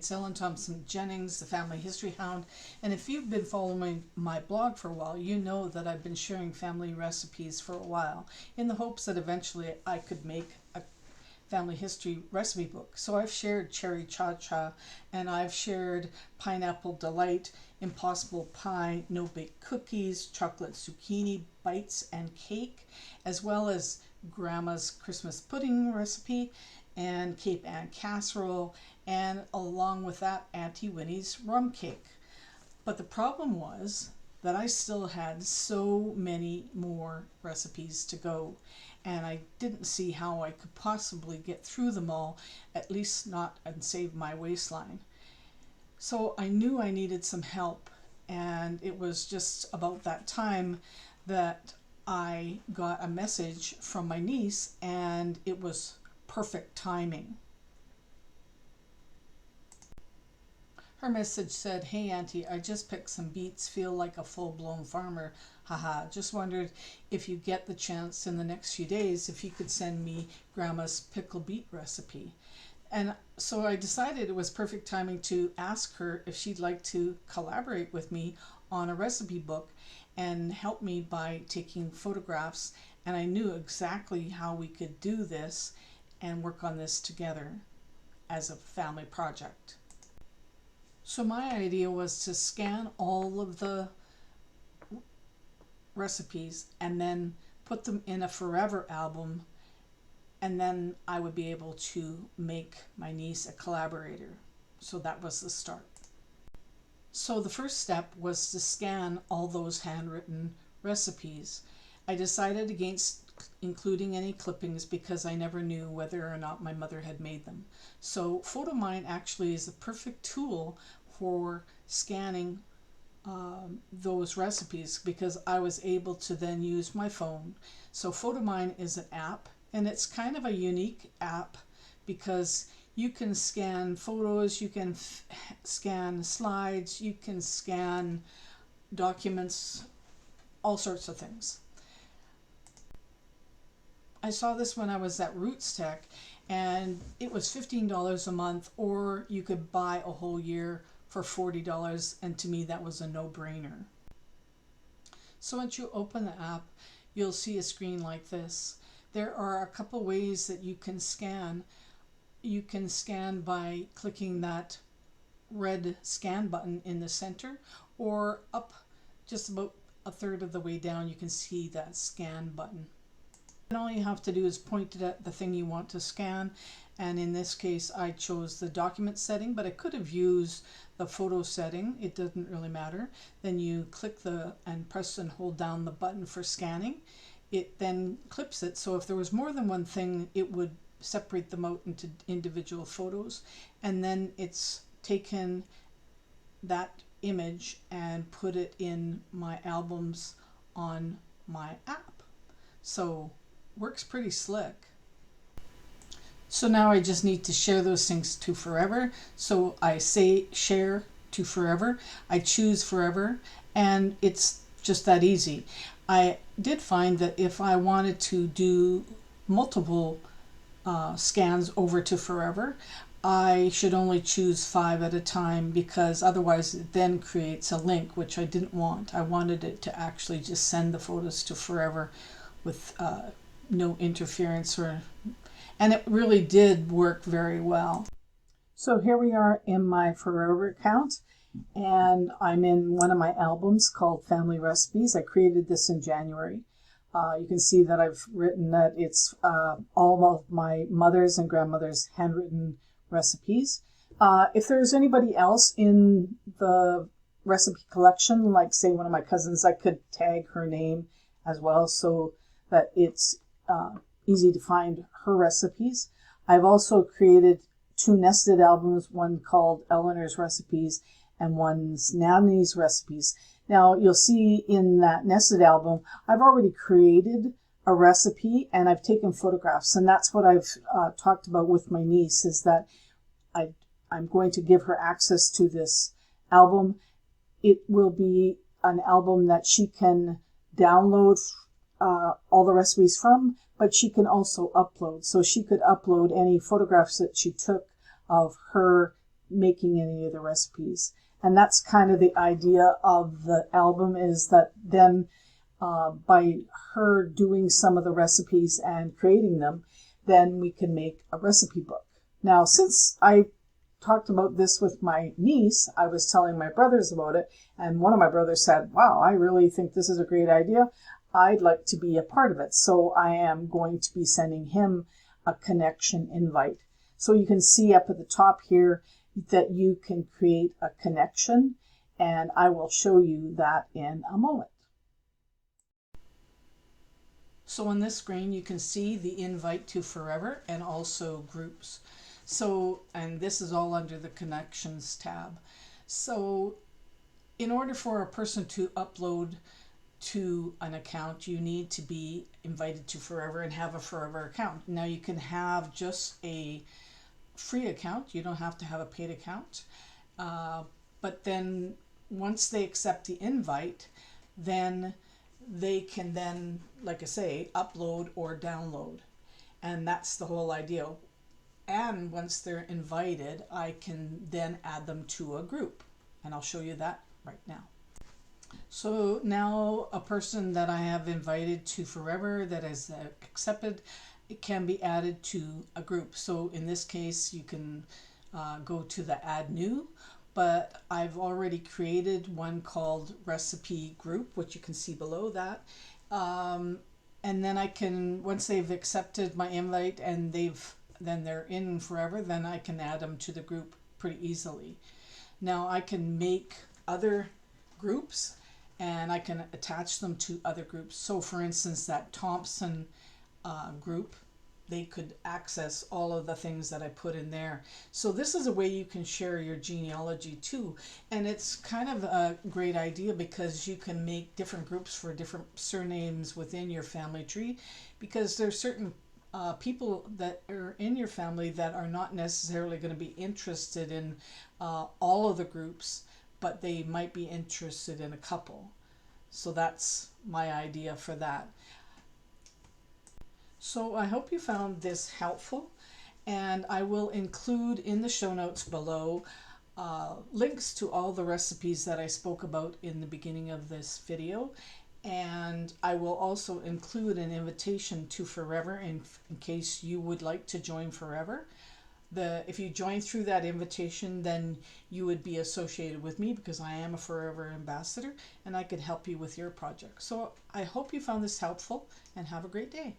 it's Ellen Thompson-Jennings, the Family History Hound, and if you've been following my blog for a while, you know that I've been sharing family recipes for a while in the hopes that eventually I could make a family history recipe book. So I've shared cherry cha-cha, and I've shared pineapple delight, impossible pie, no-bake cookies, chocolate zucchini bites and cake, as well as grandma's Christmas pudding recipe and Cape Ann casserole, and along with that, Auntie Winnie's rum cake. But the problem was that I still had so many more recipes to go, and I didn't see how I could possibly get through them all, at least not and save my waistline. So I knew I needed some help, and it was just about that time that I got a message from my niece, and it was perfect timing. Her message said, "Hey Auntie, I just picked some beets, feel like a full-blown farmer. Haha, just wondered if you get the chance in the next few days if you could send me Grandma's pickle beet recipe." And so I decided it was perfect timing to ask her if she'd like to collaborate with me on a recipe book and help me by taking photographs. And I knew exactly how we could do this and work on this together as a family project. So my idea was to scan all of the recipes and then put them in a forever album, and then I would be able to make my niece a collaborator. So that was the start. So the first step was to scan all those handwritten recipes. I decided against including any clippings because I never knew whether or not my mother had made them. So PhotoMine actually is the perfect tool for scanning those recipes, because I was able to then use my phone. So PhotoMine is an app, and it's kind of a unique app because you can scan photos, you can scan slides, you can scan documents, all sorts of things. I saw this when I was at Roots Tech, and it was $15 a month, or you could buy a whole year for $40, and to me that was a no-brainer. So once you open the app, you'll see a screen like this. There are a couple ways that you can scan. You can scan by clicking that red scan button in the center, or up just about a third of the way down you can see that scan button. And all you have to do is point it at the thing you want to scan, and in this case I chose the document setting, but I could have used the photo setting. It doesn't really matter. Then you click and press and hold down the button for scanning. It then clips it, so if there was more than one thing it would separate them out into individual photos, and then it's taken that image and put it in my albums on my app. So works pretty slick. So now I just need to share those things to forever. So I say share to forever. I choose forever, and it's just that easy. I did find that if I wanted to do multiple scans over to forever, I should only choose 5 at a time, because otherwise it then creates a link, which I didn't want. I wanted it to actually just send the photos to forever with no interference, and it really did work very well. So here we are in my Forever account, and I'm in one of my albums called Family Recipes. I created this in January. You can see that I've written that it's all of my mother's and grandmother's handwritten recipes. If there's anybody else in the recipe collection, like say one of my cousins, I could tag her name as well so that it's easy to find her recipes. I've also created 2 nested albums, one called Eleanor's Recipes and one's Nanny's Recipes. Now you'll see in that nested album, I've already created a recipe and I've taken photographs, and that's what I've talked about with my niece, is that I'm going to give her access to this album. It will be an album that she can download all the recipes from, but she can also upload. So she could upload any photographs that she took of her making any of the recipes. And that's kind of the idea of the album, is that then by her doing some of the recipes and creating them, then we can make a recipe book. Now, since I talked about this with my niece, I was telling my brothers about it, and one of my brothers said, wow, I really think this is a great idea. I'd like to be a part of it. So I am going to be sending him a connection invite. So you can see up at the top here that you can create a connection, and I will show you that in a moment. So on this screen, you can see the invite to Forever and also groups. So, and this is all under the Connections tab. So in order for a person to upload to an account, you need to be invited to Forever and have a Forever account. Now you can have just a free account. You don't have to have a paid account. But then once they accept the invite, then they can then, like I say, upload or download. And that's the whole idea. And once they're invited, I can then add them to a group. And I'll show you that right now. So now a person that I have invited to Forever that is accepted, it can be added to a group. So in this case, you can go to the Add New, but I've already created one called Recipe Group, which you can see below that. And then I can, once they've accepted my invite and then they're in Forever, then I can add them to the group pretty easily. Now I can make other groups and I can attach them to other groups. So for instance, that Thompson group, they could access all of the things that I put in there. So this is a way you can share your genealogy too. And it's kind of a great idea because you can make different groups for different surnames within your family tree, because there's certain people that are in your family that are not necessarily going to be interested in all of the groups, but they might be interested in a couple. So that's my idea for that. So I hope you found this helpful, and I will include in the show notes below links to all the recipes that I spoke about in the beginning of this video. And I will also include an invitation to Forever in case you would like to join Forever. If you join through that invitation, then you would be associated with me because I am a Forever ambassador and I could help you with your project. So I hope you found this helpful and have a great day.